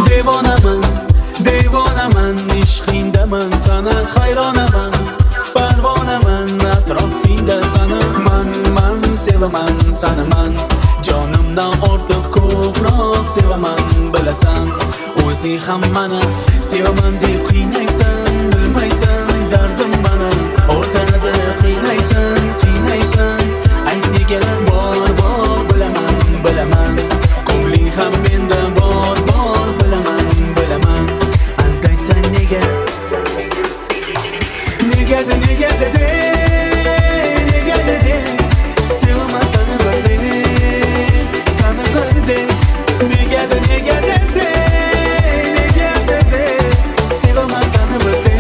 Devonaman, devonaman, ishqingdaman sana hayronaman, parvonaman, atrofingda sana man sevaman sani man, jonimdan ortiq ko'proq sevaman bilasan. O'zing ham mani sevaman deb qiynaysan, bilmaysan dardim mana, o'rtada qiynaysan, ayt nega bor bilaman, ko'ngling ham menda bor bilaman, aldaysan nega de sevaman sani birdek, nega de sevaman sani birdek,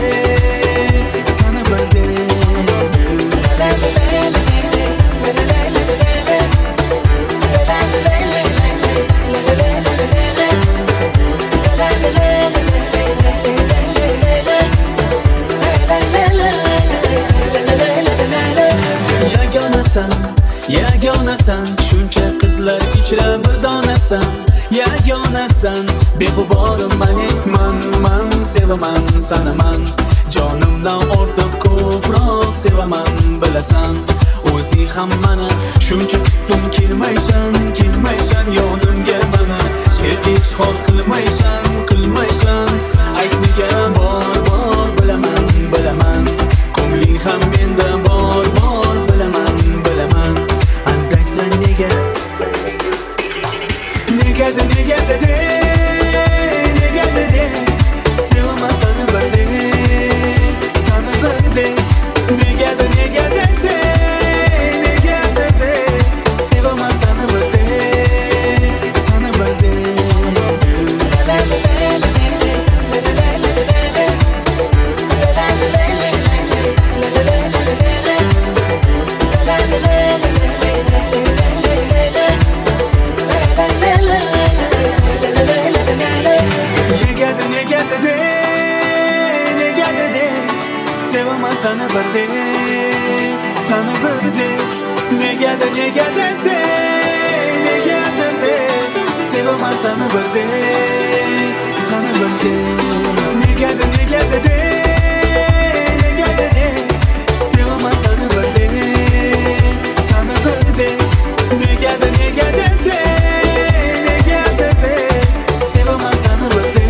yagonasan, shuncha qizlar ichra bir donasan, yagonasan, beg'uborim man sevaman sani man, jonimdan ortiq ko'proq sevaman bilasan. O'zing ham mani shuncha kutdim, kelmaysan yonimga mana, sen izhor qilmaysan, ayt nega bor bilaman, ko'ngling ham menda bor bilaman, aldaysan nega de sevaman sani birdek, nega de sevaman sani sevaman sani birdek, nega de sevaman sani birdek, nega de sevaman sani birdek, nega de sevaman sani birdek.